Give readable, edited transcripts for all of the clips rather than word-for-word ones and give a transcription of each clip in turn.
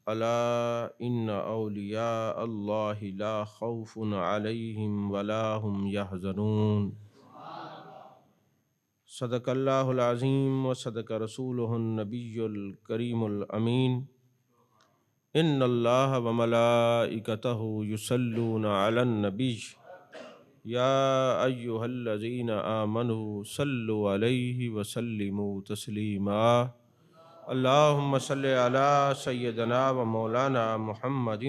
الا ان اولیاء اللہ لا خوف علیہم ولا هم یحزنون۔ صدق اللہ العظیم و صدق رسولہ النبی الکریم الامین۔ ان اللہ و ملائکتہ یصلون علی النبی یا ایہا الذین آمنوا صلوا علیہ وسلموا تسلیما۔ اللہم صلی علی سیدنا و مولانا محمد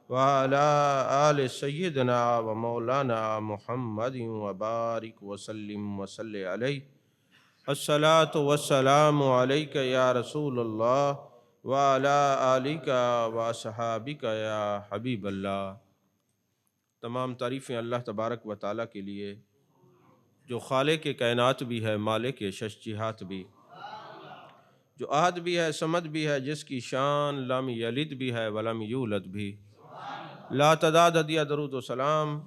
وعلی آل سیدنا و مولانا محمد وبارک وسلم وصلی علیہ۔ الصلاۃ والسلام علیک یا رسول اللہ وعلی آلک واصحابک یا حبیب اللہ۔ تمام تعریفیں اللہ تبارک و تعالیٰ کے لیے جو خالق کائنات بھی ہے، مالک شش جہات بھی، جو احد بھی ہے، صمد بھی ہے، جس کی شان لم یلد بھی ہے ولم یولد بھی۔ لا تعداد ہدیہ درود و سلام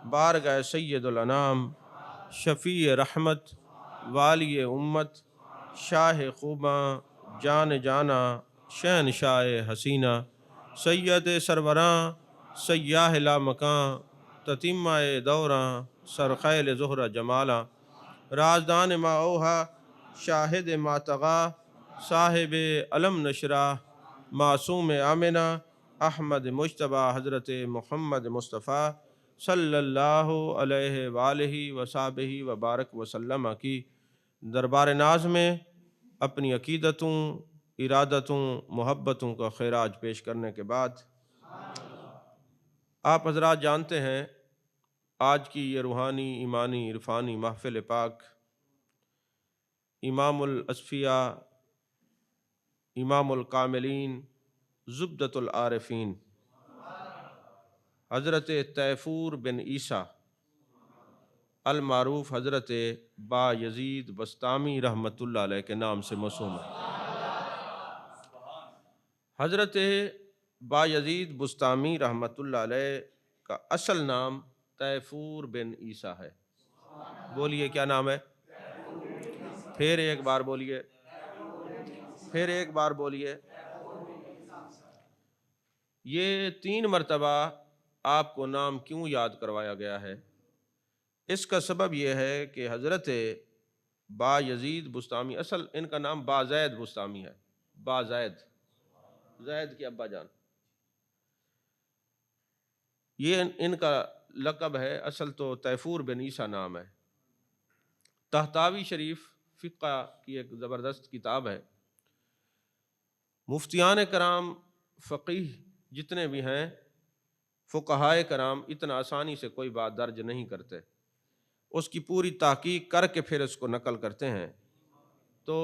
بارگاہ سید الانام، شفیع رحمت، والی امت، شاہ خوباں، جان جانا، شہنشاہ حسینہ، سید سربراں، سیاہ لا مکاں، تتمہ دوراں، سرخیل زہرہ جمالاں، رازدان ما اوہا، شاہد ما طغا، صاحب علم نشرہ، معصوم آمنہ، احمد مجتبیٰ، حضرت محمد مصطفیٰ صلی اللہ علیہ وآلہ وصحبہ وبارک وسلم کی دربار ناز میں اپنی عقیدتوں، ارادتوں، محبتوں کا خراج پیش کرنے کے بعد، آپ حضرات جانتے ہیں آج کی یہ روحانی، ایمانی، عرفانی محفل پاک امام الاصفیاء، امام الکاملین، زبدۃ العارفین حضرت تیفور بن عیسیٰ المعروف حضرت با یزید بسطامی رحمۃ اللہ علیہ کے نام سے موسوم ہے۔ حضرت با یزید بسطامی رحمۃ اللہ علیہ کا اصل نام تیفور بن عیسیٰ ہے۔ بولیے کیا نام ہے؟ پھر ایک بار بولیے، پھر ایک بار بولیے۔ یہ 3 مرتبہ آپ کو نام کیوں یاد کروایا گیا ہے؟ اس کا سبب یہ ہے کہ حضرت با یزید بسطامی، اصل ان کا نام با زید بسطامی ہے، با زید، زید کے ابا جان، یہ ان کا لقب ہے، اصل تو تیفور بن عیسیٰ نام ہے۔ طحطاوی شریف فقہ کی ایک زبردست کتاب ہے۔ مفتیان کرام، فقیہ جتنے بھی ہیں، فقہائے کرام اتنا آسانی سے کوئی بات درج نہیں کرتے، اس کی پوری تحقیق کر کے پھر اس کو نقل کرتے ہیں۔ تو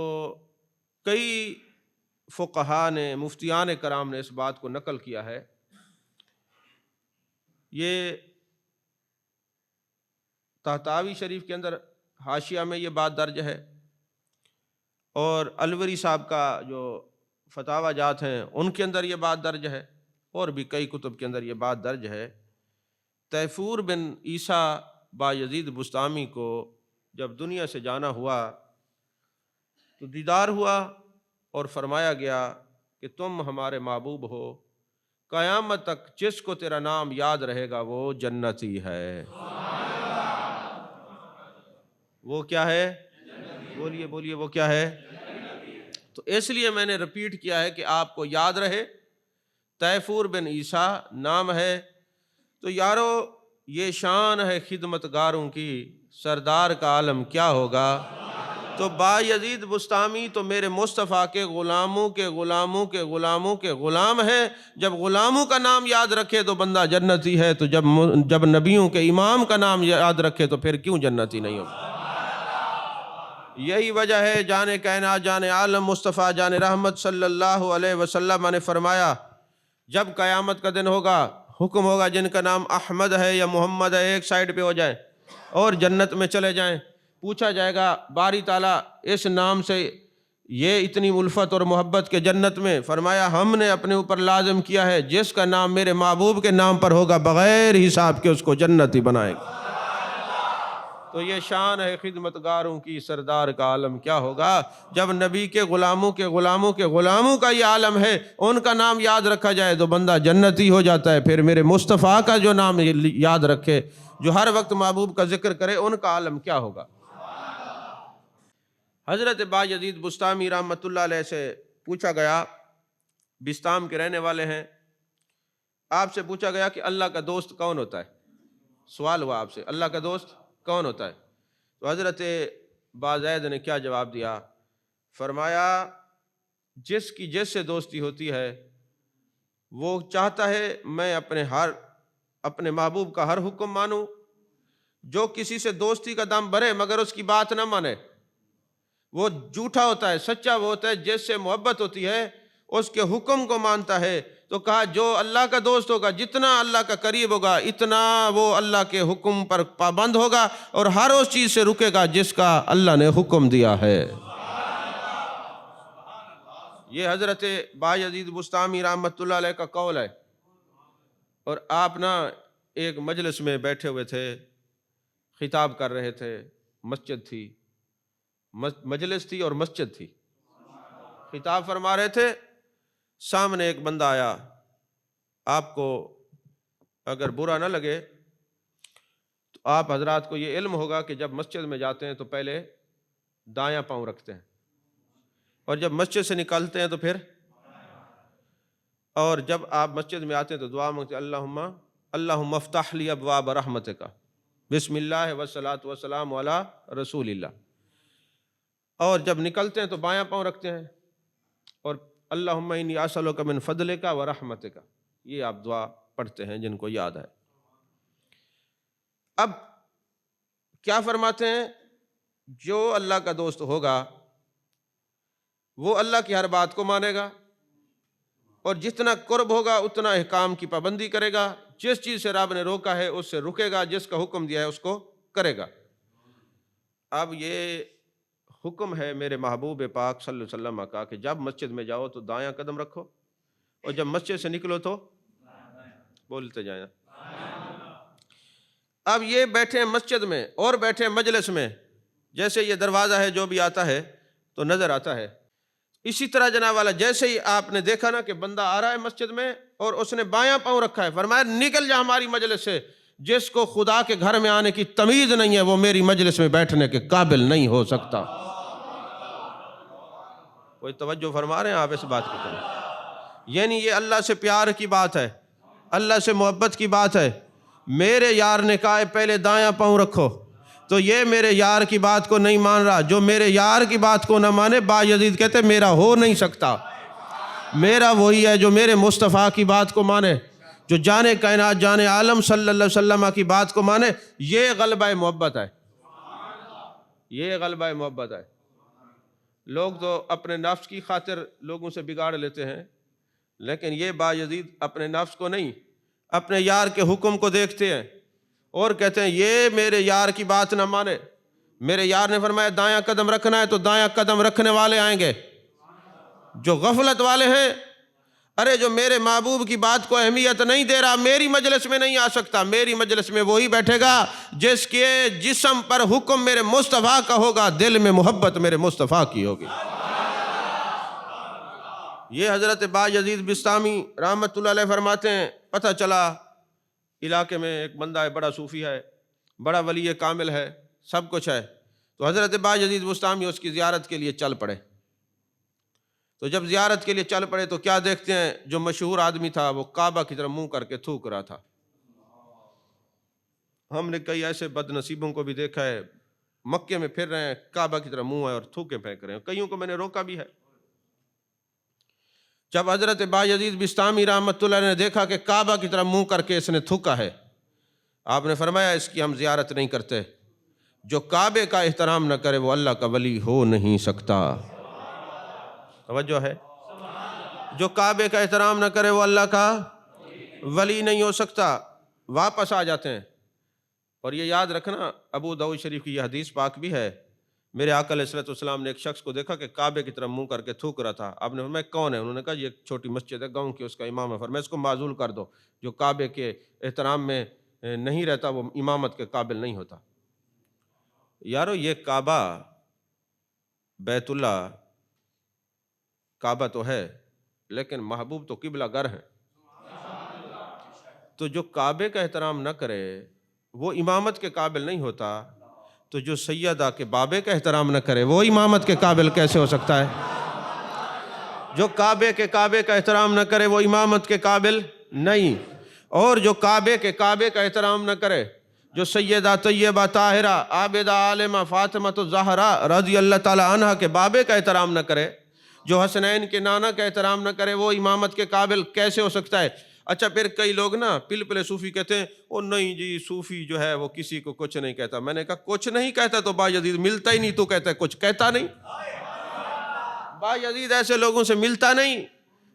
کئی فقہاء نے، مفتیان کرام نے اس بات کو نقل کیا ہے۔ یہ طحطاوی شریف کے اندر حاشیہ میں یہ بات درج ہے، اور الوری صاحب کا جو فتاوی جات ہیں ان کے اندر یہ بات درج ہے، اور بھی کئی کتب کے اندر یہ بات درج ہے۔ تیفور بن عیسیٰ با یزید بسطامی کو جب دنیا سے جانا ہوا تو دیدار ہوا اور فرمایا گیا کہ تم ہمارے محبوب ہو، قیامت تک جس کو تیرا نام یاد رہے گا وہ جنتی ہے۔ وہ کیا ہے؟ بولیے بولیے، وہ کیا ہے؟ تو اس لیے میں نے رپیٹ کیا ہے کہ آپ کو یاد رہے، تیفور بن عیسیٰ نام ہے۔ تو یارو یہ شان ہے خدمتگاروں کی، سردار کا عالم کیا ہوگا۔ تو با یزید بسطامی تو میرے مصطفیٰ کے غلاموں کے غلاموں کے غلاموں کے غلام ہے۔ جب غلاموں کا نام یاد رکھے تو بندہ جنتی ہے، تو جب نبیوں کے امام کا نام یاد رکھے تو پھر کیوں جنتی نہیں ہوگا۔ یہی وجہ ہے جان کائنات، جان عالم مصطفیٰ جان رحمت صلی اللہ علیہ وسلم نے فرمایا جب قیامت کا دن ہوگا، حکم ہوگا جن کا نام احمد ہے یا محمد ہے ایک سائڈ پہ ہو جائیں اور جنت میں چلے جائیں۔ پوچھا جائے گا باری تعالیٰ اس نام سے یہ اتنی الفت اور محبت کے جنت میں، فرمایا ہم نے اپنے اوپر لازم کیا ہے جس کا نام میرے محبوب کے نام پر ہوگا بغیر حساب کے اس کو جنتی بنائے گا۔ تو یہ شان ہے خدمتگاروں کی، سردار کا عالم کیا ہوگا جب نبی کے غلاموں کے غلاموں کے غلاموں کا یہ عالم ہے، ان کا نام یاد رکھا جائے تو بندہ جنتی ہو جاتا ہے۔ پھر میرے مصطفیٰ کا جو نام یاد رکھے، جو ہر وقت محبوب کا ذکر کرے، ان کا عالم کیا ہوگا۔ حضرت بایزید بسطامی رحمۃ اللہ علیہ سے پوچھا گیا، بسطام کے رہنے والے ہیں، آپ سے پوچھا گیا کہ اللہ کا دوست کون ہوتا ہے؟ سوال ہوا آپ سے، اللہ کا دوست کون ہوتا ہے؟ تو حضرت بازید نے کیا جواب دیا؟ فرمایا جس کی جس سے دوستی ہوتی ہے وہ چاہتا ہے میں اپنے محبوب کا ہر حکم مانوں، جو کسی سے دوستی کا دم بھرے مگر اس کی بات نہ مانے وہ جھوٹا ہوتا ہے۔ سچا وہ ہوتا ہے جس سے محبت ہوتی ہے، اس کے حکم کو مانتا ہے۔ تو کہا جو اللہ کا دوست ہوگا، جتنا اللہ کا قریب ہوگا، اتنا وہ اللہ کے حکم پر پابند ہوگا اور ہر اس چیز سے رکے گا جس کا اللہ نے حکم دیا ہے۔ یہ حضرت بایزید بسطامی رحمۃ اللہ علیہ کا قول ہے۔ اور آپ ایک مجلس میں بیٹھے ہوئے تھے، خطاب کر رہے تھے، مسجد تھی، مجلس تھی اور مسجد تھی، خطاب فرما رہے تھے۔ سامنے ایک بندہ آیا، آپ کو اگر برا نہ لگے تو آپ حضرات کو یہ علم ہوگا کہ جب مسجد میں جاتے ہیں تو پہلے دایاں پاؤں رکھتے ہیں، اور جب مسجد سے نکلتے ہیں تو پھر، اور جب آپ مسجد میں آتے ہیں تو دعا مانگتے ہیں اللہم افتح لی ابواب رحمتک، بسم اللہ والصلاۃ والسلام علی رسول اللہ، اور جب نکلتے ہیں تو بایاں پاؤں رکھتے ہیں اور اللہم انی اسألک من فضلک ورحمتک، یہ آپ دعا پڑھتے ہیں جن کو یاد ہے۔ اب کیا فرماتے ہیں؟ جو اللہ کا دوست ہوگا وہ اللہ کی ہر بات کو مانے گا، اور جتنا قرب ہوگا اتنا احکام کی پابندی کرے گا، جس چیز سے رب نے روکا ہے اس سے رکے گا، جس کا حکم دیا ہے اس کو کرے گا۔ اب یہ حکم ہے میرے محبوب پاک صلی اللہ علیہ وسلم کا کہ جب مسجد میں جاؤ تو دایاں قدم رکھو، اور جب مسجد سے نکلو تو بولتے جائیں۔ اب یہ بیٹھے ہیں مسجد میں اور بیٹھے ہیں مجلس میں، جیسے یہ دروازہ ہے جو بھی آتا ہے تو نظر آتا ہے، اسی طرح جناب والا جیسے ہی آپ نے دیکھا نا کہ بندہ آ رہا ہے مسجد میں اور اس نے بایاں پاؤں رکھا ہے، فرمایا نکل جا ہماری مجلس سے، جس کو خدا کے گھر میں آنے کی تمیز نہیں ہے وہ میری مجلس میں بیٹھنے کے قابل نہیں ہو سکتا۔ کوئی توجہ فرما رہے ہیں آپ اس بات کی طرف؟ یعنی یہ اللہ سے پیار کی بات ہے، اللہ سے محبت کی بات ہے۔ میرے یار نے کہا ہے پہلے دایاں پاؤں رکھو، تو یہ میرے یار کی بات کو نہیں مان رہا۔ جو میرے یار کی بات کو نہ مانے، بایزید کہتے میرا ہو نہیں سکتا۔ میرا وہی ہے جو میرے مصطفیٰ کی بات کو مانے، جو جانے کائنات جانے عالم صلی اللہ علیہ وسلم کی بات کو مانے۔ یہ غلبہ محبت ہے، یہ غلبہ محبت ہے۔ لوگ تو اپنے نفس کی خاطر لوگوں سے بگاڑ لیتے ہیں، لیکن یہ بایزید اپنے نفس کو نہیں، اپنے یار کے حکم کو دیکھتے ہیں اور کہتے ہیں یہ میرے یار کی بات نہ مانے۔ میرے یار نے فرمایا دایاں قدم رکھنا ہے تو دایاں قدم رکھنے والے آئیں گے۔ جو غفلت والے ہیں، ارے جو میرے محبوب کی بات کو اہمیت نہیں دے رہا، میری مجلس میں نہیں آ سکتا۔ میری مجلس میں وہی بیٹھے گا جس کے جسم پر حکم میرے مصطفیٰ کا ہوگا، دل میں محبت میرے مصطفیٰ کی ہوگی۔ یہ حضرت بایزید بسطامی رحمۃ اللہ علیہ فرماتے ہیں، پتہ چلا علاقے میں ایک بندہ ہے، بڑا صوفی ہے، بڑا ولی کامل ہے، سب کچھ ہے، تو حضرت بایزید بسطامی اس کی زیارت کے لیے چل پڑے۔ تو جب زیارت کے لیے چل پڑے تو کیا دیکھتے ہیں، جو مشہور آدمی تھا وہ کعبہ کی طرف منہ کر کے تھوک رہا تھا۔ ہم نے کئی ایسے بد نصیبوں کو بھی دیکھا ہے، مکے میں پھر رہے ہیں، کعبہ کی طرف منہ ہے اور تھوکے پھینک رہے ہیں، کئیوں کو میں نے روکا بھی ہے۔ جب حضرت بایزید بسطامی رحمۃ اللہ نے دیکھا کہ کعبہ کی طرف منہ کر کے اس نے تھوکا ہے، آپ نے فرمایا اس کی ہم زیارت نہیں کرتے۔ جو کعبے کا احترام نہ کرے وہ اللہ کا ولی ہو نہیں سکتا۔ توجہ ہے؟ جو کعبے کا احترام نہ کرے وہ اللہ کا ولی نہیں ہو سکتا۔ واپس آ جاتے ہیں، اور یہ یاد رکھنا ابو داؤد شریف کی یہ حدیث پاک بھی ہے، میرے آقا علیہ السلام نے ایک شخص کو دیکھا کہ کعبے کی طرف منہ کر کے تھوک رہا تھا۔ آپ نے فرمایا کون ہے؟ انہوں نے کہا یہ ایک چھوٹی مسجد ہے گاؤں کی، اس کا امام ہے۔ فرمایا اس کو معزول کر دو، جو کعبے کے احترام میں نہیں رہتا وہ امامت کے قابل نہیں ہوتا۔ یارو یہ کعبہ، بیت اللہ کعبہ تو ہے، لیکن محبوب تو قبلہ گر ہے. تو جو کعبے کا احترام نہ کرے وہ امامت کے قابل نہیں ہوتا، تو جو سیدہ کے بابے کا احترام نہ کرے وہ امامت کے قابل کیسے ہو سکتا ہے؟ جو کعبے کا احترام نہ کرے وہ امامت کے قابل نہیں، اور جو کعبے کا احترام نہ کرے، جو سیدہ طیبہ طاہرہ عابدہ عالمہ فاطمہ الزہرا رضی اللہ تعالی عنہ کے بابے کا احترام نہ کرے، جو حسنین کے نانا کا احترام نہ کرے، وہ امامت کے قابل کیسے ہو سکتا ہے؟ اچھا پھر کئی لوگ نا پلپلے صوفی کہتے ہیں او نہیں جی صوفی جو ہے وہ کسی کو کچھ نہیں کہتا. میں نے کہا کچھ نہیں کہتا تو با یزید ملتا ہی نہیں، تو کہتا ہے کچھ کہتا نہیں. با یزید ایسے لوگوں سے ملتا نہیں،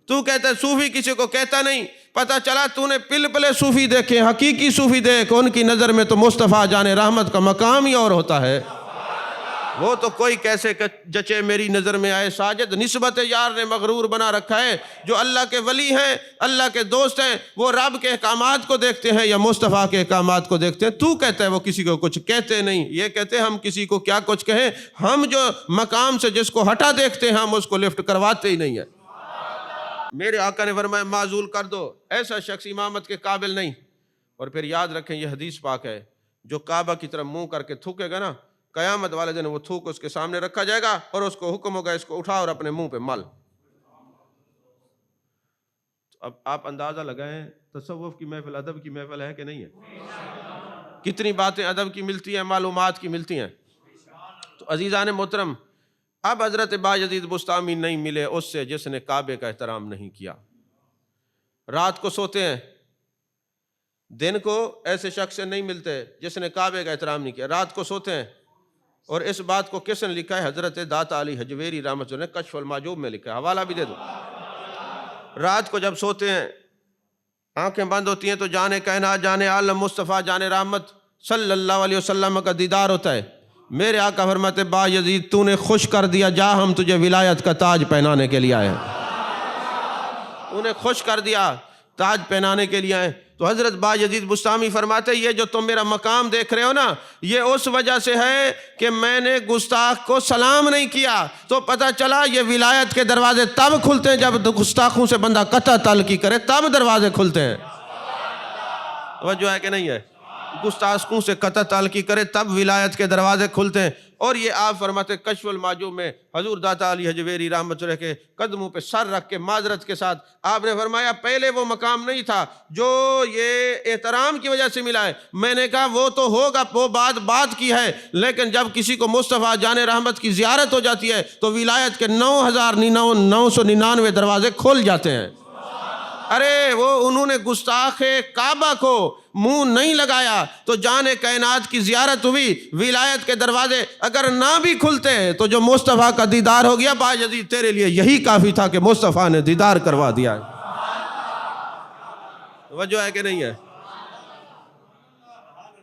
تو کہتا ہے صوفی کسی کو کہتا نہیں. پتہ چلا تو نے پلپلے صوفی دیکھے، حقیقی صوفی دیکھ، ان کی نظر میں تو مصطفیٰ جان رحمت کا مقام ہی اور ہوتا ہے. وہ تو کوئی کیسے جچے میری نظر میں آئے ساجد، نسبت یار نے مغرور بنا رکھا ہے. جو اللہ کے ولی ہیں، اللہ کے دوست ہیں، وہ رب کے احکامات کو دیکھتے ہیں یا مصطفیٰ کے احکامات کو دیکھتے ہیں. تو کہتا ہے وہ کسی کو کچھ کہتے نہیں. یہ کہتے ہیں ہم کسی کو کیا کچھ کہیں، ہم جو مقام سے جس کو ہٹا دیکھتے ہیں ہم اس کو لفٹ کرواتے ہی نہیں ہیں. میرے آقا نے فرمایا معزول کر دو، ایسا شخص امامت کے قابل نہیں. اور پھر یاد رکھیں یہ حدیث پاک ہے، جو کعبہ کی طرف منہ کر کے تھوکے گا نا، قیامت والے دن وہ تھوک اس کے سامنے رکھا جائے گا اور اس کو حکم ہوگا اس کو اٹھا اور اپنے منہ پہ مل. اب آپ اندازہ لگائیں تصوف کی محفل ادب کی محفل ہے کہ نہیں ہے؟ کتنی باتیں ادب کی ملتی ہیں، معلومات کی ملتی ہیں. تو عزیزان محترم، اب حضرت بایزید بسطامی نہیں ملے اس سے جس نے کعبے کا احترام نہیں کیا. رات کو سوتے ہیں، دن کو ایسے شخص سے نہیں ملتے جس نے کعبے کا احترام نہیں کیا. رات کو سوتے ہیں، اور اس بات کو کس نے لکھا ہے؟ حضرت داتا علی حجویری رحمۃ اللہ نے کشف المحجوب میں لکھا ہے، حوالہ بھی دے دو. رات کو جب سوتے ہیں، آنکھیں بند ہوتی ہیں تو جانے کائنات، جانے عالم مصطفیٰ جان رحمت صلی اللہ علیہ وسلم کا دیدار ہوتا ہے. میرے آقا فرماتے با یزید تو نے خوش کر دیا، جا ہم تجھے ولایت کا تاج پہنانے کے لیے آئے ہیں. انہیں خوش کر دیا، تاج پہنانے کے لیے آئے. تو حضرت با یزید بسطامی فرماتے یہ جو تم میرا مقام دیکھ رہے ہو نا، یہ اس وجہ سے ہے کہ میں نے گستاخ کو سلام نہیں کیا. تو پتہ چلا یہ ولایت کے دروازے تب کھلتے ہیں جب گستاخوں سے بندہ قطع تعلقی کرے، تب دروازے کھلتے ہیں. توجہ ہے کہ نہیں ہے؟ گستاخوں سے قطع تعلقی کرے تب ولایت کے دروازے کھلتے ہیں. اور یہ آپ فرماتے کشف المحجوب میں حضور داتا علی حجویری رحمۃ اللہ کے قدموں پہ سر رکھ کے معذرت کے ساتھ آپ نے فرمایا پہلے وہ مقام نہیں تھا جو یہ احترام کی وجہ سے ملا ہے. میں نے کہا وہ تو ہوگا، وہ بات کی ہے، لیکن جب کسی کو مصطفیٰ جان رحمت کی زیارت ہو جاتی ہے تو ولایت کے 9,999 دروازے کھل جاتے ہیں. ارے وہ انہوں نے گستاخ کعبہ کو منہ نہیں لگایا تو جان کائنات کی زیارت ہوئی. ولایت کے دروازے اگر نہ بھی کھلتے تو جو مصطفیٰ کا دیدار ہو گیا، با یزید تیرے لیے یہی کافی تھا کہ مصطفیٰ نے دیدار کروا دیا. وجہ ہے کہ نہیں ہے؟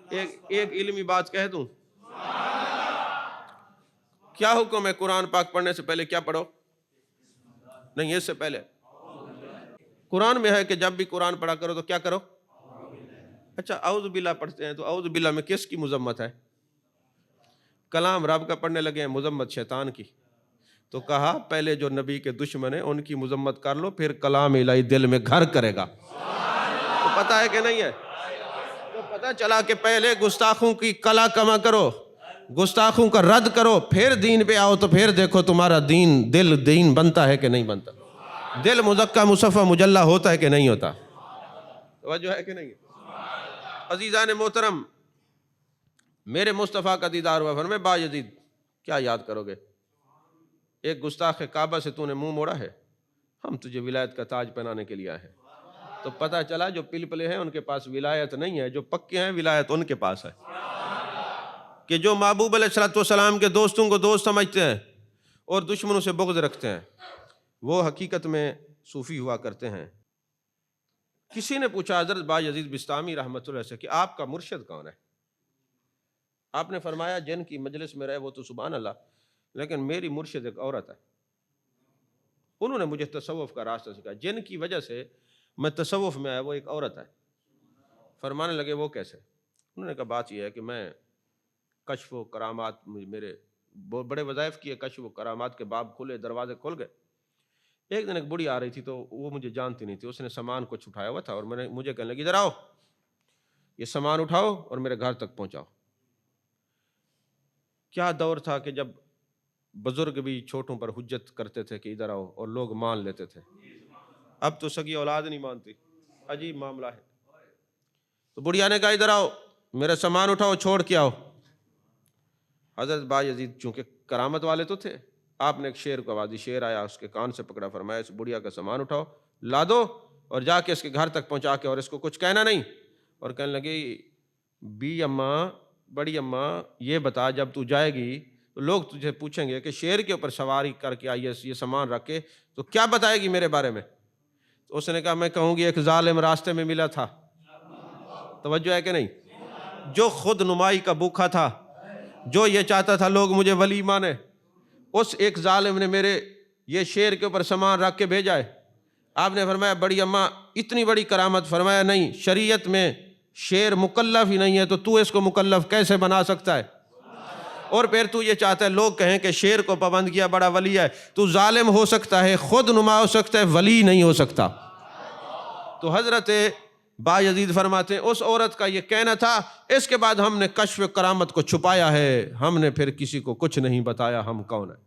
ایک علمی بات کہہ دوں، کیا حکم ہے قرآن پاک پڑھنے سے پہلے کیا پڑھو؟ نہیں، اس سے پہلے قرآن میں ہے کہ جب بھی قرآن پڑھا کرو تو کیا کرو؟ اچھا اعوذ باللہ پڑھتے ہیں تو اعوذ باللہ میں کس کی مذمت ہے؟ کلام رب کا پڑھنے لگے ہیں، مذمت شیطان کی. تو کہا پہلے جو نبی کے دشمن ہیں ان کی مذمت کر لو، پھر کلام الہی دل میں گھر کرے گا. تو پتہ ہے کہ نہیں ہے؟ تو پتہ چلا کہ پہلے گستاخوں کی کلا کما کرو، گستاخوں کا رد کرو، پھر دین پہ آؤ تو پھر دیکھو تمہارا دین بنتا ہے کہ نہیں بنتا، دل مزکہ مصفہ مجلہ ہوتا ہے کہ نہیں ہوتا. توجہ ہے کہ نہیں؟ عزیزان محترم، میرے مصطفیٰ کا دیدار ہوا، فرمائے با یزید کیا یاد کرو گے؟ ایک گستاخ کعبہ سے تو نے منہ موڑا ہے، ہم تجھے ولایت کا تاج پہنانے کے لیے آئے ہیں. تو پتہ چلا جو پلپلے ہیں ان کے پاس ولایت نہیں ہے، جو پکے ہیں ولایت ان کے پاس ہے. کہ جو محبوب علیہ السلام کے دوستوں کو دوست سمجھتے ہیں اور دشمنوں سے بغض رکھتے ہیں، وہ حقیقت میں صوفی ہوا کرتے ہیں. کسی نے پوچھا حضرت با یزید بسطامی رحمۃ اللہ سے کہ آپ کا مرشد کون ہے؟ آپ نے فرمایا جن کی مجلس میں رہے وہ تو سبحان اللہ، لیکن میری مرشد ایک عورت ہے، انہوں نے مجھے تصوف کا راستہ سکھایا، جن کی وجہ سے میں تصوف میں آیا وہ ایک عورت ہے. فرمانے لگے وہ کیسے؟ انہوں نے کہا بات یہ ہے کہ میں کشف و کرامات میرے بڑے وظائف کیے، کشف و کرامات کے باب کھلے، دروازے کھل گئے۔ ایک دن ایک بڑی آ رہی تھی تو وہ مجھے جانتی نہیں تھی، اس نے سامان کچھ اٹھایا ہوا تھا اور مجھے کہنے لگی ادھر آؤ، یہ سامان اٹھاؤ اور میرے گھر تک پہنچاؤ۔ کیا دور تھا کہ جب بزرگ بھی چھوٹوں پر حجت کرتے تھے کہ ادھر آؤ، اور لوگ مان لیتے تھے۔ اب تو سگی اولاد نہیں مانتی، عجیب معاملہ ہے۔ تو بڑھیا نے کہا ادھر آؤ، میرا سامان اٹھاؤ، چھوڑ کے آؤ۔ حضرت بایزید چونکہ کرامت والے تو تھے، آپ نے ایک شیر کو آوازی، شیر آیا، اس کے کان سے پکڑا، فرمایا اس بڑھیا کا سامان اٹھاؤ، لا دو اور جا کے اس کے گھر تک پہنچا کے، اور اس کو کچھ کہنا نہیں۔ اور کہنے لگی بی اماں، بڑی اماں، یہ بتا جب تو جائے گی تو لوگ تجھے پوچھیں گے کہ شیر کے اوپر سواری کر کے آئی ہے یہ سامان رکھ کے، تو کیا بتائے گی میرے بارے میں؟ تو اس نے کہا میں کہوں گی ایک ظالم راستے میں ملا تھا۔ توجہ ہے کہ نہیں؟ جو خود نمائی کا بھوکا تھا، جو یہ چاہتا تھا لوگ مجھے ولی مانے، اس ایک ظالم نے میرے یہ شیر کے اوپر سامان رکھ کے بھیجا ہے۔ آپ نے فرمایا بڑی اماں اتنی بڑی کرامت، فرمایا نہیں، شریعت میں شیر مکلف ہی نہیں ہے، تو اس کو مکلف کیسے بنا سکتا ہے؟ اور پھر تو یہ چاہتا ہے لوگ کہیں کہ شیر کو پابند کیا بڑا ولی ہے، تو ظالم ہو سکتا ہے، خود نما ہو سکتا ہے، ولی نہیں ہو سکتا۔ تو حضرت بایزید فرماتے ہیں اس عورت کا یہ کہنا تھا، اس کے بعد ہم نے کشف کرامت کو چھپایا ہے، ہم نے پھر کسی کو کچھ نہیں بتایا ہم کون ہیں۔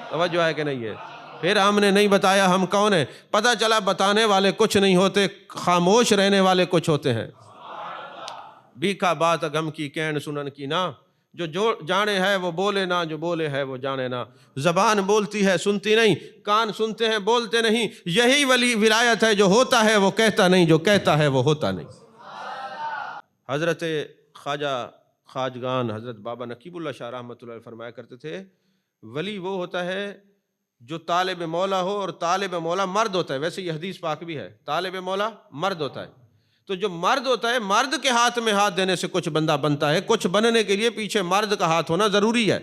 توجہ ہے کہ نہیں ہے؟ پھر ہم نے نہیں بتایا ہم کون ہیں۔ پتہ چلا بتانے والے کچھ نہیں ہوتے، خاموش رہنے والے کچھ ہوتے ہیں۔ بیکا بات غم کی کین سنن کی نا، جو جانے ہے وہ بولے نا، جو بولے ہے وہ جانے نا۔ زبان بولتی ہے سنتی نہیں، کان سنتے ہیں بولتے نہیں، یہی ولی ولایت ہے، جو ہوتا ہے وہ کہتا نہیں، جو کہتا ہے وہ ہوتا نہیں۔ حضرت خواجہ خواجگان حضرت بابا نقیب اللہ شاہ رحمۃ اللہ علیہ فرمایا کرتے تھے ولی وہ ہوتا ہے جو طالب مولا ہو، اور طالب مولا مرد ہوتا ہے۔ ویسے یہ حدیث پاک بھی ہے، طالب مولا مرد ہوتا ہے۔ تو جو مرد ہوتا ہے، مرد کے ہاتھ میں ہاتھ دینے سے کچھ بندہ بنتا ہے، کچھ بننے کے لیے پیچھے مرد کا ہاتھ ہونا ضروری ہے۔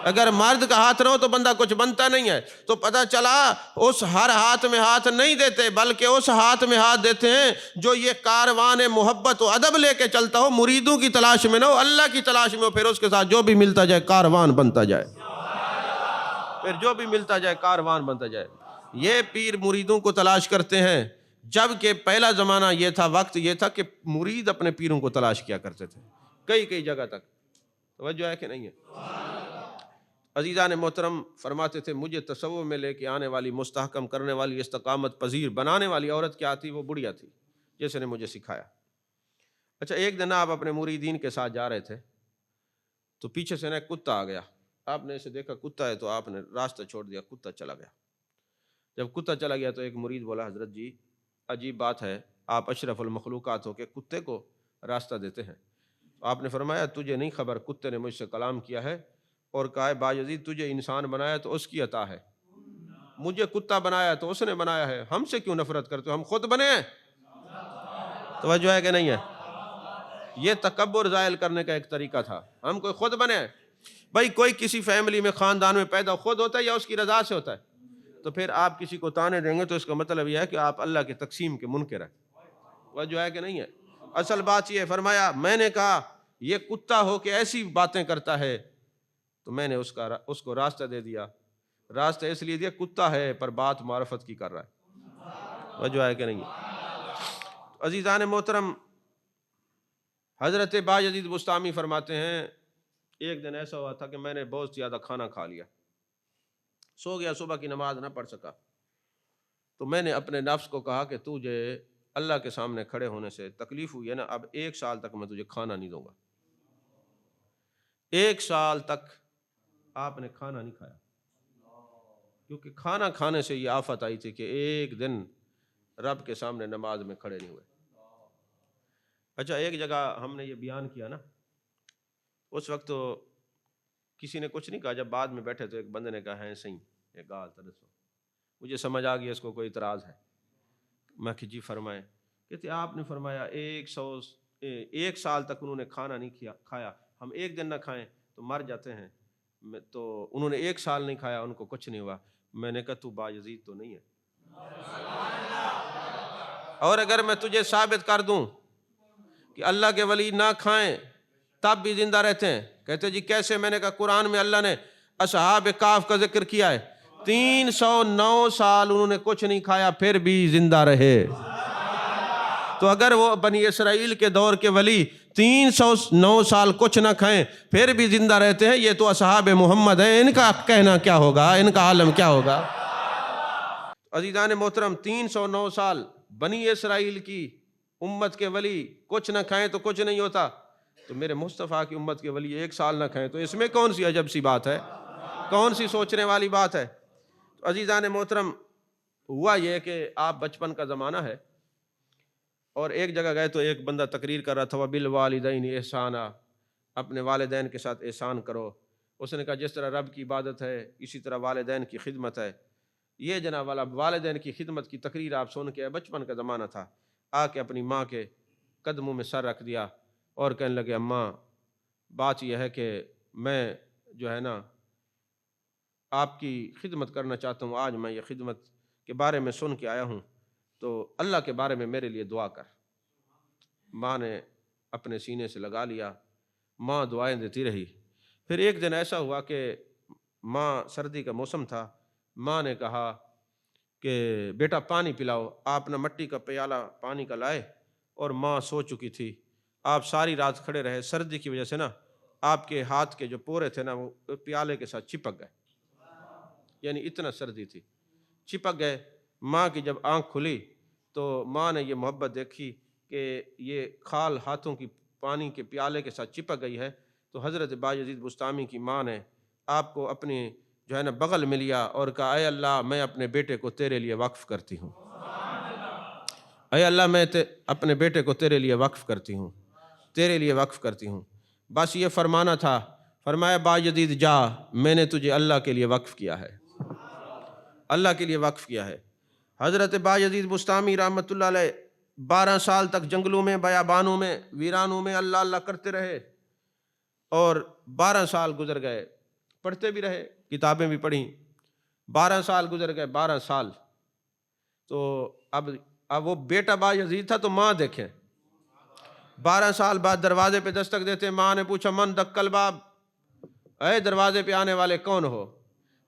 اگر مرد کا ہاتھ نہ ہو تو بندہ کچھ بنتا نہیں ہے۔ تو پتہ چلا اس ہر ہاتھ میں ہاتھ نہیں دیتے، بلکہ اس ہاتھ میں ہاتھ دیتے ہیں جو یہ کاروان محبت و ادب لے کے چلتا ہو، مریدوں کی تلاش میں نہ ہو، اللہ کی تلاش میں ہو، پھر اس کے ساتھ جو بھی ملتا جائے کاروان بنتا جائے، پھر جو بھی ملتا جائے کاروان بنتا جائے۔ یہ پیر مریدوں کو تلاش کرتے ہیں، جبکہ پہلا زمانہ یہ تھا، وقت یہ تھا کہ مرید اپنے پیروں کو تلاش کیا کرتے تھے کئی جگہ تک۔ توجہ ہے کہ نہیں ہے؟ عزیزان محترم فرماتے تھے مجھے تصوف میں لے کے آنے والی، مستحکم کرنے والی، استقامت پذیر بنانے والی عورت کیا تھی؟ وہ بڑھیا تھی، جیسے نے مجھے سکھایا۔ اچھا ایک دن آپ اپنے مریدین کے ساتھ جا رہے تھے تو پیچھے سے نا ایک کتا آ گیا، آپ نے اسے دیکھا کتا ہے تو آپ نے راستہ چھوڑ دیا، کتا چلا گیا۔ جب کتا چلا گیا تو ایک مرید بولا حضرت جی عجیب بات ہے، آپ اشرف المخلوقات ہو کے کتے کو راستہ دیتے ہیں۔ آپ نے فرمایا تجھے نہیں خبر، کتے نے مجھ سے کلام کیا ہے اور کہا ہے بایزید تجھے انسان بنایا تو اس کی عطا ہے، مجھے کتا بنایا تو اس نے بنایا ہے، ہم سے کیوں نفرت کرتے ہو، ہم خود بنے ہیں۔ توجہ ہے کہ نہیں ہے؟ یہ تکبر زائل کرنے کا ایک طریقہ تھا، ہم کوئی خود بنے ہیں۔ بھائی کوئی کسی فیملی میں خاندان میں پیدا خود ہوتا ہے یا اس کی رضا سے ہوتا ہے؟ تو پھر آپ کسی کو تانے دیں گے تو اس کا مطلب یہ ہے کہ آپ اللہ کی تقسیم کے منکر ہیں۔ وجہ ہے کہ نہیں ہے؟ اصل بات یہ فرمایا میں نے کہا یہ کتا ہو کے ایسی باتیں کرتا ہے تو میں نے اس کو راستہ دے دیا، راستہ اس لیے دیا کتا ہے پر بات معرفت کی کر رہا ہے۔ وجہ ہے کہ نہیں ہے؟ عزیزان محترم حضرت بایزید بستامی فرماتے ہیں ایک دن ایسا ہوا تھا کہ میں نے بہت زیادہ کھانا کھا لیا، سو گیا، صبح کی نماز نہ پڑھ سکا، تو میں نے اپنے نفس کو کہا کہ تجھے اللہ کے سامنے کھڑے ہونے سے تکلیف ہوئی ہے نا، اب 1 سال تک میں تجھے کھانا نہیں دوں گا۔ 1 سال تک آپ نے کھانا نہیں کھایا، کیونکہ کھانا کھانے سے یہ آفت آئی تھی کہ ایک دن رب کے سامنے نماز میں کھڑے نہیں ہوئے۔ اچھا ایک جگہ ہم نے یہ بیان کیا نا، اس وقت تو کسی نے کچھ نہیں کہا، جب بعد میں بیٹھے تو ایک بندے نے کہا ہے صحیح ایک گال ترسو، مجھے سمجھ آ گیا اس کو کوئی اعتراض ہے۔ میں کہ جی فرمائیں۔ کہتے آپ نے فرمایا 1 سال تک انہوں نے کھانا نہیں کھایا، ہم ایک دن نہ کھائیں تو مر جاتے ہیں، تو انہوں نے 1 سال نہیں کھایا، ان کو کچھ نہیں ہوا۔ میں نے کہا تو بایزید تو نہیں ہے، اور اگر میں تجھے ثابت کر دوں کہ اللہ کے ولی نہ کھائیں تب بھی زندہ رہتے ہیں؟ کہتے جی کیسے؟ میں نے کہا قرآن میں اللہ نے اصحاب کہف کا ذکر کیا ہے، 309 سال انہوں نے کچھ نہیں کھایا پھر بھی زندہ رہے۔ تو اگر وہ بنی اسرائیل کے دور کے ولی 309 سال کچھ نہ کھائیں پھر بھی زندہ رہتے ہیں، یہ تو اصحاب محمد ہیں، ان کا کہنا کیا ہوگا، ان کا عالم کیا ہوگا؟ عزیزان محترم، 309 سال بنی اسرائیل کی امت کے ولی کچھ نہ کھائیں تو کچھ نہیں ہوتا، تو میرے مصطفیٰ کی امت کے ولی 1 سال نہ کھائیں تو اس میں کون سی عجب سی بات ہے، کون سی سوچنے والی بات ہے؟ تو عزیزان محترم، ہوا یہ کہ آپ بچپن کا زمانہ ہے اور ایک جگہ گئے تو ایک بندہ تقریر کر رہا تھا وَبِالْوَالِدَيْنِ احسانا، اپنے والدین کے ساتھ احسان کرو۔ اس نے کہا جس طرح رب کی عبادت ہے اسی طرح والدین کی خدمت ہے۔ یہ جناب والا والدین کی خدمت کی تقریر آپ سن کے، بچپن کا زمانہ تھا، آ کے اپنی ماں کے قدموں میں سر رکھ دیا اور کہنے لگے اماں بات یہ ہے کہ میں جو ہے نا آپ کی خدمت کرنا چاہتا ہوں، آج میں یہ خدمت کے بارے میں سن کے آیا ہوں، تو اللہ کے بارے میں میرے لیے دعا کر۔ ماں نے اپنے سینے سے لگا لیا، ماں دعائیں دیتی رہی۔ پھر ایک دن ایسا ہوا کہ ماں، سردی کا موسم تھا، ماں نے کہا کہ بیٹا پانی پلاؤ۔ آپ نے مٹی کا پیالہ پانی کا لائے اور ماں سو چکی تھی۔ آپ ساری رات کھڑے رہے، سردی کی وجہ سے نا آپ کے ہاتھ کے جو پورے تھے نا وہ پیالے کے ساتھ چپک گئے، یعنی اتنا سردی تھی، چپک گئے۔ ماں کی جب آنکھ کھلی تو ماں نے یہ محبت دیکھی کہ یہ کھال ہاتھوں کی پانی کے پیالے کے ساتھ چپک گئی ہے، تو حضرت بایزید بسطامی کی ماں نے آپ کو اپنی جو ہے نا بغل میں لیا اور کہا اے اللہ میں اپنے بیٹے کو تیرے لیے وقف کرتی ہوں، اے اللہ میں اپنے بیٹے کو تیرے لیے وقف کرتی ہوں، تیرے لیے وقف کرتی ہوں۔ بس یہ فرمانا تھا۔ فرمایا بایزید جا، میں نے تجھے اللہ کے لیے وقف کیا ہے، اللہ کے لیے وقف کیا ہے۔ حضرت بایزید بسطامی رحمۃ اللہ علیہ 12 سال تک جنگلوں میں، بیابانوں میں، ویرانوں میں اللہ اللہ کرتے رہے اور 12 سال گزر گئے، پڑھتے بھی رہے، کتابیں بھی پڑھیں۔ 12 سال گزر گئے، 12 سال۔ تو اب وہ بیٹا بایزید تھا تو ماں دیکھیں، 12 سال بعد دروازے پہ دستک دیتے، ماں نے پوچھا من دکل باب، اے دروازے پہ آنے والے کون ہو؟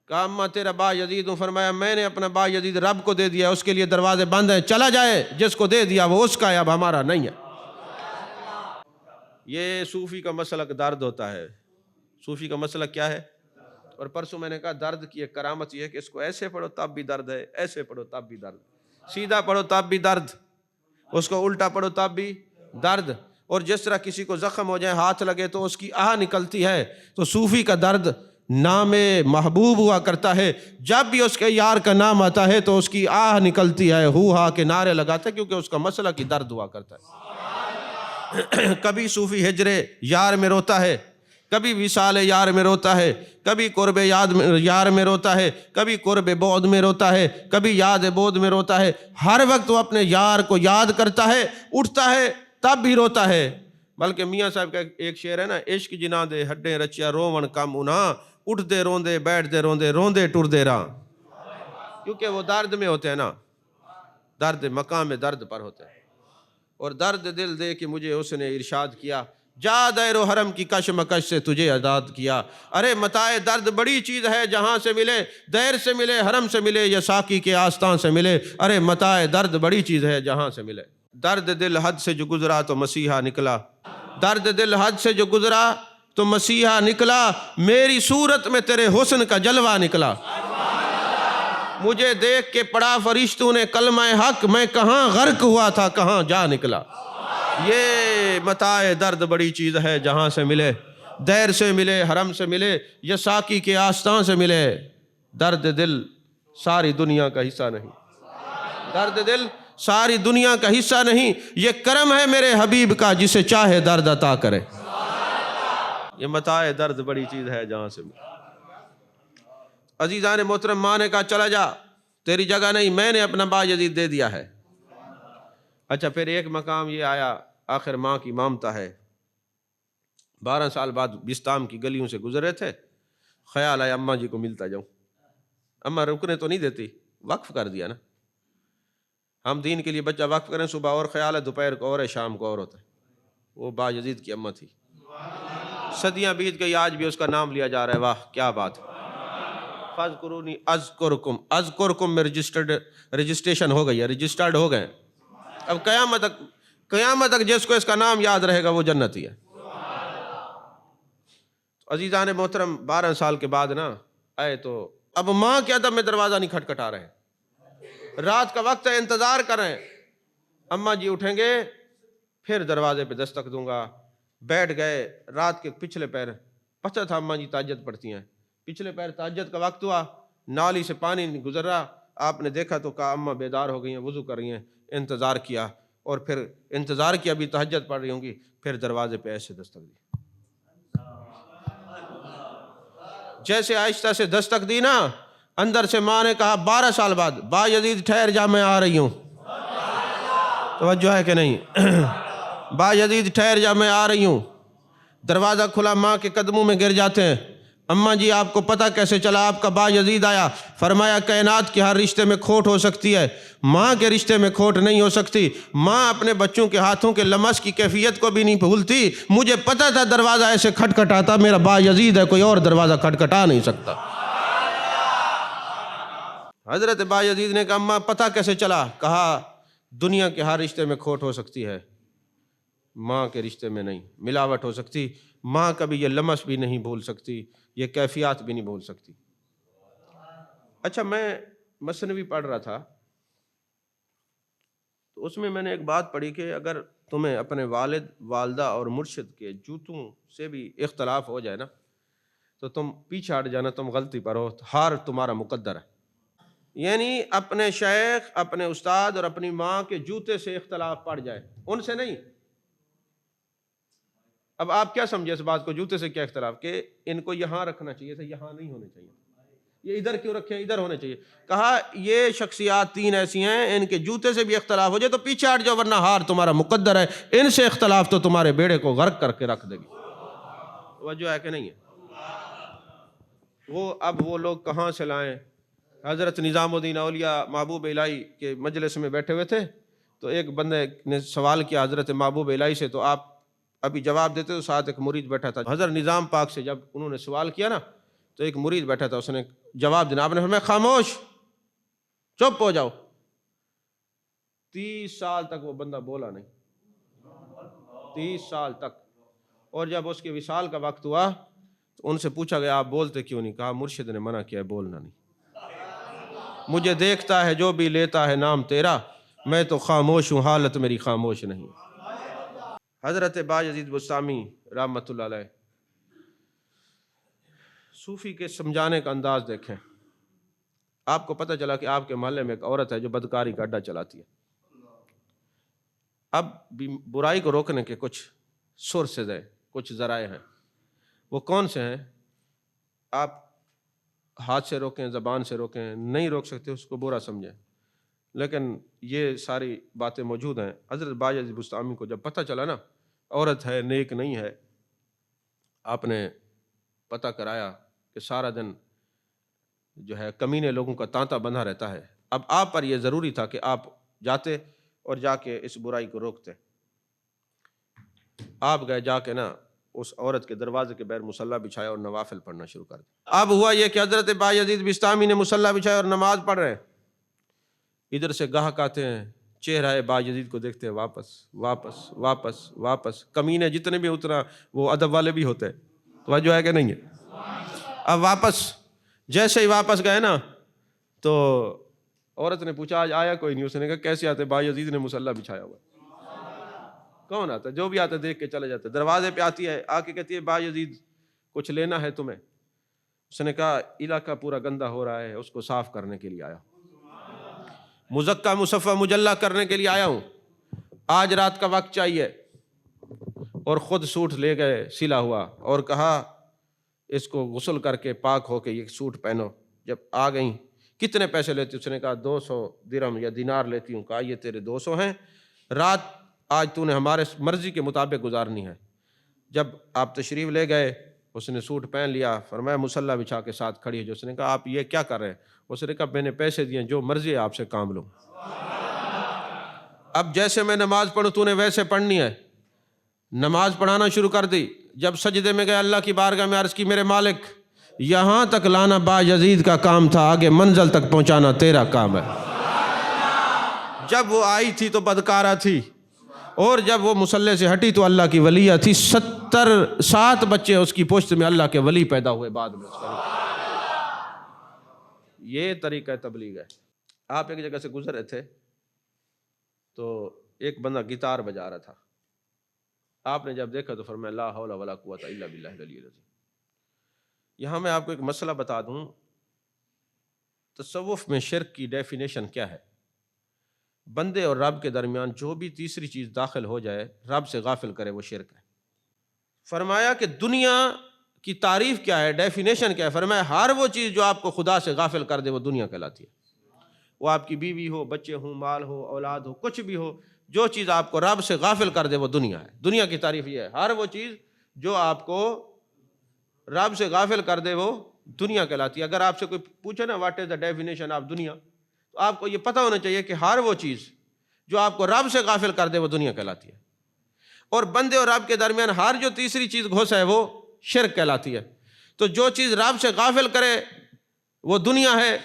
کہا اماں تیرا بایزید ہوں۔ فرمایا میں نے اپنا بایزید رب کو دے دیا، اس کے لیے دروازے بند ہیں، چلا جائے، جس کو دے دیا وہ اس کا ہے، اب ہمارا نہیں ہے۔ یہ صوفی کا مسلک درد ہوتا ہے۔ صوفی کا مسلک کیا ہے؟ اور پرسوں میں نے کہا درد کی ایک کرامت یہ ہے کہ اس کو ایسے پڑھو تب بھی درد ہے، ایسے پڑھو تب بھی درد، سیدھا پڑھو تب بھی درد، اس کو الٹا پڑھو تب بھی درد۔ اور جس طرح کسی کو زخم ہو جائے، ہاتھ لگے تو اس کی آہ نکلتی ہے، تو صوفی کا درد نام محبوب ہوا کرتا ہے، جب بھی اس کے یار کا نام آتا ہے تو اس کی آہ نکلتی ہے، ہو ہا کے نعرے لگاتا ہے، کیونکہ اس کا مسئلہ کی درد ہوا کرتا ہے۔ کبھی صوفی ہجر یار میں روتا ہے، کبھی وصال یار میں روتا ہے، کبھی قرب یار میں روتا ہے، کبھی قرب بعد میں روتا ہے، کبھی یاد بعد میں روتا ہے۔ ہر وقت وہ اپنے یار کو یاد کرتا ہے، اٹھتا ہے تب بھی روتا ہے۔ بلکہ میاں صاحب کا ایک شعر ہے نا، عشق جنا دے ہڈے رچیا روون کم انہاں، اٹھتے روندے بیٹھتے روندے روندے ٹردے راں۔ کیونکہ وہ درد میں ہوتے ہیں نا، درد مقام درد پر ہوتے ہیں۔ اور درد دل دے کہ مجھے اس نے ارشاد کیا، جا دیر و حرم کی کش مکش سے تجھے آزاد کیا۔ ارے متاع درد بڑی چیز ہے، جہاں سے ملے، دیر سے ملے، حرم سے ملے یا ساقی کے آستان سے ملے، ارے متاع درد بڑی چیز ہے جہاں سے ملے۔ درد دل حد سے جو گزرا تو مسیحا نکلا، درد دل حد سے جو گزرا تو مسیحا نکلا، میری صورت میں تیرے حسن کا جلوہ نکلا۔ مجھے دیکھ کے پڑھا فرشتوں نے کلمہ حق، میں کہاں غرق ہوا تھا کہاں جا نکلا۔ یہ متاع درد بڑی چیز ہے جہاں سے ملے، دیر سے ملے، حرم سے ملے یا ساقی کے آستان سے ملے۔ درد دل ساری دنیا کا حصہ نہیں، درد دل ساری دنیا کا حصہ نہیں، یہ کرم ہے میرے حبیب کا جسے چاہے درد عطا کرے۔ یہ متاع درد بڑی چیز ہے جہاں سے ملے۔ عزیزان محترم، ماں نے کہا چلا جا، تیری جگہ نہیں، میں نے اپنا بایزید دے دیا ہے۔ اچھا پھر ایک مقام یہ آیا، آخر ماں کی مامتا ہے، 12 سال بعد بسطام کی گلیوں سے گزرے تھے، خیال آیا اماں جی کو ملتا جاؤں۔ اماں رکنے تو نہیں دیتی، وقف کر دیا نا۔ ہم دین کے لیے بچہ وقف کریں، صبح اور خیال ہے، دوپہر کو اور ہے، شام کو اور ہوتا ہے۔ وہ بایزید کی اماں تھی، صدیاں بیت گئی، آج بھی اس کا نام لیا جا رہا ہے، واہ کیا بات ہے۔ فاذکرونی اذکرکم، اذکرکم میں رجسٹریشن ہو گئی ہے، رجسٹرڈ ہو گئے۔ اب قیامت تک جس کو اس کا نام یاد رہے گا وہ جنتی ہے۔ عزیزان محترم، 12 سال کے بعد نا آئے تو اب ماں کے ادب میں دروازہ نہیں کھٹکھٹا رہے ہیں، رات کا وقت ہے، انتظار کر رہے ہیں، اماں جی اٹھیں گے پھر دروازے پہ دستک دوں گا۔ بیٹھ گئے رات کے پچھلے پہر، پتہ تھا اماں جی تہجد پڑھتی ہیں، پچھلے پہر تہجد کا وقت ہوا، نالی سے پانی نہیں گزر رہا، آپ نے دیکھا تو کہا اماں بیدار ہو گئی ہیں، وضو کر رہی ہیں، انتظار کیا، اور پھر انتظار کیا، ابھی تہجد پڑھ رہی ہوں گی، پھر دروازے پہ ایسے دستک دی، جیسے آہستہ سے دستک دی نا، اندر سے ماں نے کہا 12 سال بعد، با یزید ٹھہر جا میں آ رہی ہوں۔ توجہ ہے کہ نہیں؟ با یزید ٹھہر جا میں آ رہی ہوں۔ دروازہ کھلا، ماں کے قدموں میں گر جاتے ہیں، اماں جی آپ کو پتہ کیسے چلا آپ کا با یزید آیا؟ فرمایا کائنات کے ہر رشتے میں کھوٹ ہو سکتی ہے، ماں کے رشتے میں کھوٹ نہیں ہو سکتی۔ ماں اپنے بچوں کے ہاتھوں کے لمس کی کیفیت کو بھی نہیں بھولتی، مجھے پتہ تھا دروازہ ایسے کھٹکھٹاتا، میرا با یزید ہے، کوئی اور دروازہ کھٹکھٹا نہیں سکتا۔ حضرت با یزید نے کہا اماں پتہ کیسے چلا؟ کہا دنیا کے ہر رشتے میں کھوٹ ہو سکتی ہے، ماں کے رشتے میں نہیں، ملاوٹ ہو سکتی، ماں کبھی یہ لمس بھی نہیں بھول سکتی، یہ کیفیات بھی نہیں بھول سکتی۔ اچھا، میں مثنوی پڑھ رہا تھا تو اس میں نے ایک بات پڑھی کہ اگر تمہیں اپنے والد والدہ اور مرشد کے جوتوں سے بھی اختلاف ہو جائے نا تو تم پیچھے ہٹ جانا، تم غلطی پر ہو، ہار تمہارا مقدر ہے۔ یعنی اپنے شیخ، اپنے استاد اور اپنی ماں کے جوتے سے اختلاف پڑ جائے، ان سے نہیں۔ اب آپ کیا سمجھے اس بات کو، جوتے سے کیا اختلاف؟ کہ ان کو یہاں رکھنا چاہیے تھا، یہاں نہیں ہونے چاہیے، یہ ادھر کیوں رکھے، ادھر ہونے چاہیے۔ کہا یہ شخصیات 3 ایسی ہیں، ان کے جوتے سے بھی اختلاف ہو جائے تو پیچھے ہٹ جاؤ، ورنہ ہار تمہارا مقدر ہے، ان سے اختلاف تو تمہارے بیڑے کو غرق کر کے رکھ دے گی۔ توجہ ہے کہ نہیں ہے؟ اب وہ لوگ کہاں سے لائیں؟ حضرت نظام الدین اولیاء محبوب الہی کے مجلس میں بیٹھے ہوئے تھے تو ایک بندے نے سوال کیا حضرت محبوب الہی سے، تو آپ ابھی جواب دیتے تو ساتھ ایک مرید بیٹھا تھا۔ حضرت نظام پاک سے جب انہوں نے سوال کیا نا تو ایک مرید بیٹھا تھا، اس نے جواب دینا، آپ نے فرمایا خاموش، چپ ہو جاؤ۔ 30 سال تک وہ بندہ بولا نہیں، 30 سال تک۔ اور جب اس کے وصال کا وقت ہوا تو ان سے پوچھا گیا آپ بولتے کیوں نہیں؟ کہا مرشد نے منع کیا ہے، بولنا نہیں، مجھے دیکھتا ہے جو بھی لیتا ہے نام تیرا، میں تو خاموش ہوں، حالت میری خاموش نہیں۔ حضرت با یزید بسطامی رحمۃ اللہ علیہ، صوفی کے سمجھانے کا انداز دیکھیں۔ آپ کو پتہ چلا کہ آپ کے محلے میں ایک عورت ہے جو بدکاری کا اڈا چلاتی ہے۔ اب برائی کو روکنے کے کچھ سورسز ہیں، کچھ ذرائع ہیں، وہ کون سے ہیں؟ آپ ہاتھ سے روکیں، زبان سے روکیں، نہیں روک سکتے اس کو برا سمجھیں، لیکن یہ ساری باتیں موجود ہیں۔ حضرت با یزید بسطامی کو جب پتہ چلا نا عورت ہے، نیک نہیں ہے، آپ نے پتہ کرایا کہ سارا دن جو ہے کمینے لوگوں کا تانتا بندھا رہتا ہے۔ اب آپ پر یہ ضروری تھا کہ آپ جاتے اور جا کے اس برائی کو روکتے۔ آپ گئے، جا کے نا اس عورت کے دروازے کے بغیر مصلی بچھایا اور نوافل پڑھنا شروع کر دیا۔ اب ہوا یہ کہ حضرت با یزید بسطامی نے مصلی بچھایا اور نماز پڑھ رہے ہیں، ادھر سے گاہک آتے ہیں، چہرہ با یزید کو دیکھتے ہیں، واپس واپس واپس واپس، کمینے جتنے بھی اتنا وہ ادب والے بھی ہوتے ہیں، توجہ ہے کہ نہیں ہے؟ اب واپس جیسے ہی واپس گئے نا تو عورت نے پوچھا آج آیا کوئی نہیں؟ اس نے کہا کیسے آتے؟ با یزید نے مصلی بچھایا ہوا۔ کون آتا؟ جو بھی آتا دیکھ کے چلے جاتے۔ دروازے پہ آتی ہے، آ کے کہتی ہے با یزید کچھ لینا ہے تمہیں؟ اس نے کہا علاقہ پورا گندا ہو رہا ہے، اس کو صاف کرنے کے لیے آیا، مزکہ مصفہ مجلہ کرنے کے لیے آیا ہوں، آج رات کا وقت چاہیے۔ اور خود سوٹ لے گئے سلا ہوا اور کہا اس کو غسل کر کے پاک ہو کے یہ سوٹ پہنو۔ جب آ گئیں کتنے پیسے لیتی؟ اس نے کہا 200 درہم یا دینار لیتی ہوں۔ کہا یہ تیرے 200 ہیں، رات آج تو نے ہمارے مرضی کے مطابق گزارنی ہے۔ جب آپ تشریف لے گئے اس نے سوٹ پہن لیا، فرمایا مصلی بچھا کے ساتھ کھڑی ہے جو۔ اس نے کہا آپ یہ کیا کر رہے ہیں؟ اس نے کہا میں نے پیسے دیے، جو مرضی ہے آپ سے کام لو، اب جیسے میں نماز پڑھوں تو نے ویسے پڑھنی ہے۔ نماز پڑھانا شروع کر دی، جب سجدے میں گئے اللہ کی بارگاہ میں عرض کی میرے مالک یہاں تک لانا بایزید کا کام تھا، آگے منزل تک پہنچانا تیرا کام ہے۔ جب وہ آئی تھی تو بدکارہ تھی، اور جب وہ مصلی سے ہٹی تو اللہ کی ولیہ تھی۔ 7 بچے اس کی پشت میں اللہ کے ولی پیدا ہوئے بعد میں اس کا۔ یہ طریقہ تبلیغ ہے۔ آپ ایک جگہ سے گزر رہے تھے تو ایک بندہ گٹار بجا رہا تھا، آپ نے جب دیکھا تو فرمایا لا حول ولا قوت الا باللہ العلی العظیم۔ یہاں میں آپ کو ایک مسئلہ بتا دوں، تصوف میں شرک کی ڈیفینیشن کیا ہے؟ بندے اور رب کے درمیان جو بھی تیسری چیز داخل ہو جائے، رب سے غافل کرے، وہ شرک ہے۔ فرمایا کہ دنیا کی تعریف کیا ہے، ڈیفینیشن کیا ہے؟ فرمایا ہر وہ چیز جو آپ کو خدا سے غافل کر دے وہ دنیا کہلاتی ہے۔ وہ آپ کی بیوی ہو، بچے ہوں، مال ہو، اولاد ہو، کچھ بھی ہو، جو چیز آپ کو رب سے غافل کر دے وہ دنیا ہے۔ دنیا کی تعریف یہ ہے، ہر وہ چیز جو آپ کو رب سے غافل کر دے وہ دنیا کہلاتی ہے۔ اگر آپ سے کوئی پوچھے نا what is the definition of دنیا، تو آپ کو یہ پتہ ہونا چاہیے کہ ہر وہ چیز جو آپ کو رب سے غافل کر دے وہ دنیا کہلاتی ہے، اور بندے اور رب کے درمیان ہر جو تیسری چیز گھس ہے وہ شرک کہلاتی ہے۔ تو جو چیز رب سے غافل کرے وہ دنیا ہے،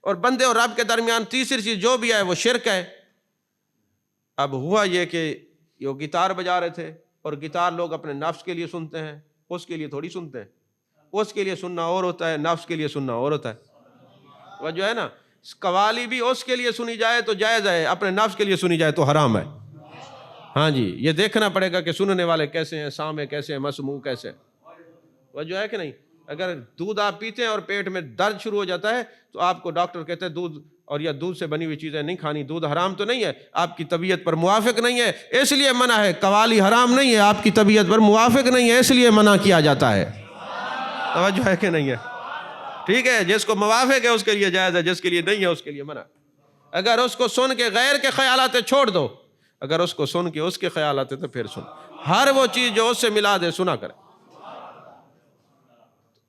اور بندے اور رب کے درمیان تیسری چیز جو بھی ہے وہ شرک ہے۔ اب ہوا یہ کہ یہ گٹار بجا رہے تھے، اور گٹار لوگ اپنے نفس کے لیے سنتے ہیں، اس کے لیے تھوڑی سنتے ہیں۔ اس کے لیے سننا اور ہوتا ہے، نفس کے لیے سننا اور ہوتا ہے۔ وہ جو ہے نا قوالی بھی اس کے لیے سنی جائے تو جائز ہے، اپنے نفس کے لیے سنی جائے تو حرام ہے۔ ہاں جی، یہ دیکھنا پڑے گا کہ سننے والے کیسے ہیں، سامع کیسے ہیں، مسموع کیسے ہیں۔ وہ جو ہے کہ نہیں، اگر دودھ آپ پیتے ہیں اور پیٹ میں درد شروع ہو جاتا ہے تو آپ کو ڈاکٹر کہتے ہیں دودھ اور یا دودھ سے بنی ہوئی چیزیں نہیں کھانی۔ دودھ حرام تو نہیں ہے، آپ کی طبیعت پر موافق نہیں ہے اس لیے منع ہے۔ قوالی حرام نہیں ہے، آپ کی طبیعت پر موافق نہیں ہے اس لیے منع کیا جاتا ہے۔ توجہ ہے کہ نہیں ہے؟ ٹھیک ہے، جس کو موافق ہے اس کے لیے جائز ہے، جس کے لیے نہیں ہے اس کے لیے منع۔ اگر اس کو سن کے غیر کے خیالات ہے چھوڑ دو، اگر اس کو سن کے اس کے خیالات ہے تو پھر سن۔ ہر وہ چیز جو اس سے ملا دے سنا کرے۔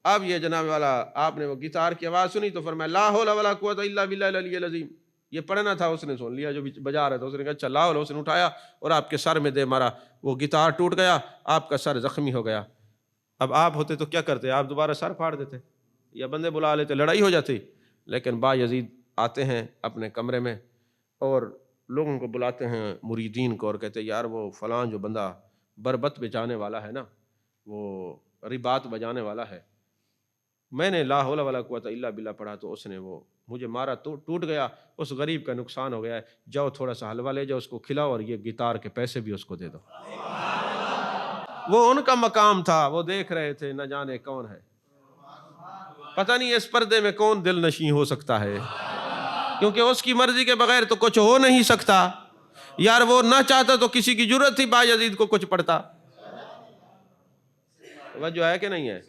اب یہ جناب والا آپ نے وہ گٹار کی آواز سنی تو فرمایا لا حول ولا قوت الا باللہ العلی العظیم۔ یہ پڑھنا تھا، اس نے سن لیا، جو بجا رہا تھا اس نے کہا اچھا لا حول، اس نے اٹھایا اور آپ کے سر میں دے مارا، وہ گٹار ٹوٹ گیا، آپ کا سر زخمی ہو گیا۔ اب آپ ہوتے تو کیا کرتے؟ آپ دوبارہ سر پھاڑ دیتے یا بندے بلا لیتے، لڑائی ہو جاتی۔ لیکن بایزید آتے ہیں اپنے کمرے میں اور لوگوں کو بلاتے ہیں، مریدین کو، اور کہتے ہیں یار وہ فلاں جو بندہ بربت بجانے والا ہے نا، وہ ربات بجانے والا ہے، میں نے لا حول ولا قوت الا باللہ پڑھا تو اس نے وہ مجھے مارا تو ٹوٹ گیا، اس غریب کا نقصان ہو گیا ہے، جاؤ تھوڑا سا حلوہ لے جاؤ اس کو کھلاؤ اور یہ گٹار کے پیسے بھی اس کو دے دو۔ وہ ان کا مقام تھا، وہ دیکھ رہے تھے نہ جانے کون ہے، پتہ نہیں اس پردے میں کون دل نشیں ہو سکتا ہے، کیونکہ اس کی مرضی کے بغیر تو کچھ ہو نہیں سکتا۔ یار وہ نہ چاہتا تو کسی کی ضرورت تھی بایزید کو کچھ پڑھتا؟ وجہ ہے کہ نہیں ہے؟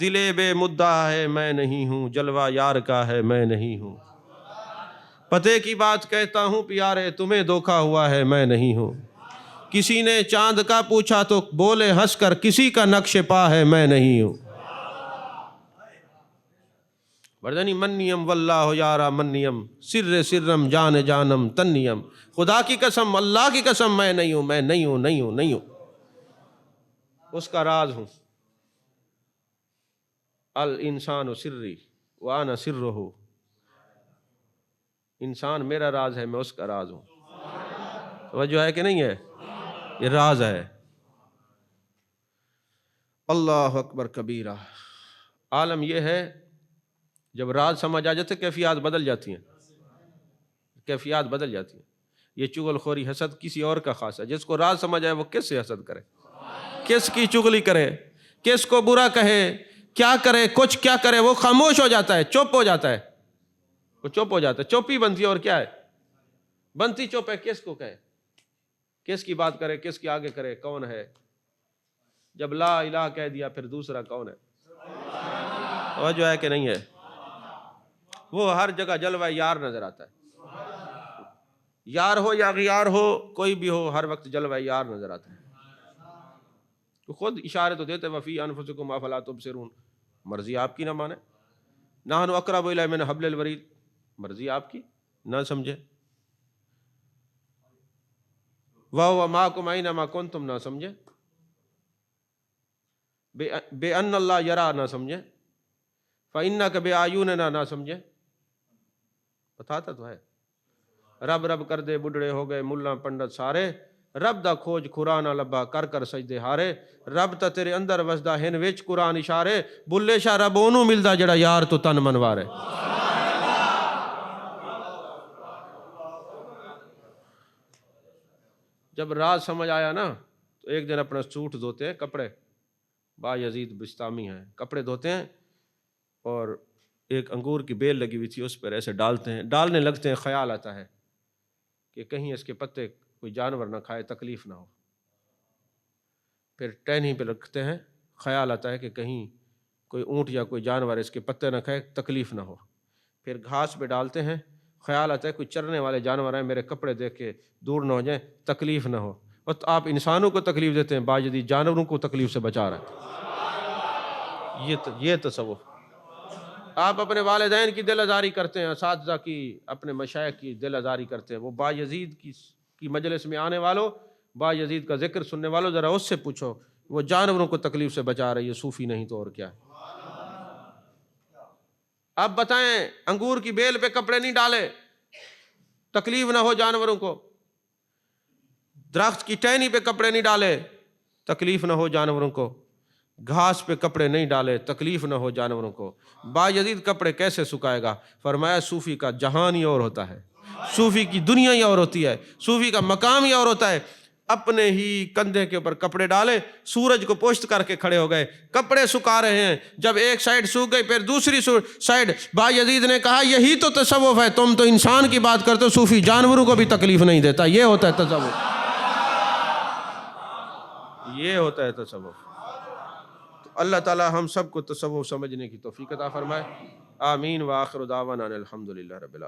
دل بے مدعا ہے میں نہیں ہوں، جلوہ یار کا ہے میں نہیں ہوں، پتے کی بات کہتا ہوں پیارے تمہیں دھوکا ہوا ہے میں نہیں ہوں، کسی نے چاند کا پوچھا تو بولے ہنس کر کسی کا نقش پا ہے میں نہیں ہوں۔ بردنی منیم واللہ یارا منیم، سر سرم جان جانم تنیم، خدا کی قسم اللہ کی قسم میں نہیں ہوں، میں نہیں ہوں، نہیں ہوں، نہیں ہوں، اس کا راز ہوں۔ الانسان سری وانا سرہ، انسان میرا راز ہے، میں اس کا راز ہوں۔ توجہ ہے کہ نہیں ہے؟ یہ راز ہے۔ اللہ اکبر کبیرہ۔ عالم یہ ہے جب راز سمجھ آ جاتے کیفیات بدل جاتی ہیں، کیفیات بدل جاتی ہیں۔ یہ چغل خوری حسد کسی اور کا خاص ہے، جس کو راز سمجھ آئے وہ کس سے حسد کرے، کس کی چغلی کرے، کس کو برا کہے، کیا کرے، کچھ کیا کرے، وہ خاموش ہو جاتا ہے، چپ ہو جاتا ہے، وہ چپ ہو جاتا ہے، چوپی بنتی ہے، اور کیا ہے بنتی چپ ہے، کس کو کہے، کس کی بات کرے، کس کی آگے کرے، کون ہے؟ جب لا الہ کہہ دیا پھر دوسرا کون ہے؟ توجہ ہے کہ نہیں ہے؟ وہ ہر جگہ جلوہ یار نظر آتا ہے، یار ہو یا غیار ہو، کوئی بھی ہو، ہر وقت جلوہ یار نظر آتا ہے۔ تو خود اشارے تو دیتے وفی انفسکم افلا تبصرون، مرضی آپ کی نہ مانے، نحن اقرب الیہ من حبل الورید، مرضی آپ کی نہ سمجھے، وَهُوَ مَعَكُمْ أَيْنَمَا كُنْتُمْ نہ سمجھے۔ بے ان اللہ یرا نہ سمجھے، فإنک بِأَعْیُنِنَا نہ سمجھے، بتاتا تو ہے۔ رب رب کر دے بڈھڑے ہو گئے ملا پنڈت سارے، رب دا کھوج قرآن لبا کر کر سجدے ہارے، رب تا تیرے اندر وسدا ہن وچ قرآن اشارے، بلے شاہ رب اونوں ملدا جڑا یار تو تن منوارے۔ جب راز سمجھ آیا نا تو ایک دن اپنا سوٹ دھوتے ہیں، کپڑے، با یزید بستامی ہیں، کپڑے دھوتے ہیں اور ایک انگور کی بیل لگی ہوئی تھی اس پر ایسے ڈالتے ہیں، ڈالنے لگتے ہیں، خیال آتا ہے کہ کہیں اس کے پتے کوئی جانور نہ کھائے، تکلیف نہ ہو۔ پھر ٹہنی پہ رکھتے ہیں، خیال آتا ہے کہ کہیں کوئی اونٹ یا کوئی جانور اس کے پتے نہ کھائے، تکلیف نہ ہو۔ پھر گھاس پہ ڈالتے ہیں، خیال آتا ہے کوئی چرنے والے جانور ہیں میرے کپڑے دیکھ کے دور نہ ہو جائیں، تکلیف نہ ہو۔ اور آپ انسانوں کو تکلیف دیتے ہیں، باجدید جانوروں کو تکلیف سے بچا رہے ہیں۔ یہ تصوف۔ آپ اپنے والدین کی دل آزاری کرتے ہیں، اساتذہ کی، اپنے مشائخ کی دل آزاری کرتے ہیں۔ وہ با یزید کی مجلس میں آنے والوں، با یزید کا ذکر سننے والوں، ذرا اس سے پوچھو، وہ جانوروں کو تکلیف سے بچا رہی ہے، صوفی نہیں تو اور کیا ہے۔ اب بتائیں، انگور کی بیل پہ کپڑے نہیں ڈالے تکلیف نہ ہو جانوروں کو، درخت کی ٹہنی پہ کپڑے نہیں ڈالے تکلیف نہ ہو جانوروں کو، گھاس پہ کپڑے نہیں ڈالے تکلیف نہ ہو جانوروں کو، با یزید کپڑے کیسے سکھائے گا؟ فرمایا صوفی کا جہان ہی اور ہوتا ہے، صوفی کی دنیا ہی اور ہوتی ہے، صوفی کا مقام ہی اور ہوتا ہے۔ اپنے ہی کندھے کے اوپر کپڑے ڈالے، سورج کو پوشت کر کے کھڑے ہو گئے، کپڑے سکھا رہے ہیں، جب ایک سائڈ سوکھ گئی پھر دوسری سائڈ، با یزید نے کہا یہی تو تصوف ہے، تم تو انسان کی بات کرتے ہو، صوفی جانوروں کو بھی تکلیف نہیں دیتا، یہ ہوتا ہے تصوف، یہ ہوتا ہے تصوف۔ اللہ تعالی ہم سب کو تصوف سمجھنے کی توفیق عطا فرمائے، آمین، وآخر دعوانا الحمدللہ رب العالمین۔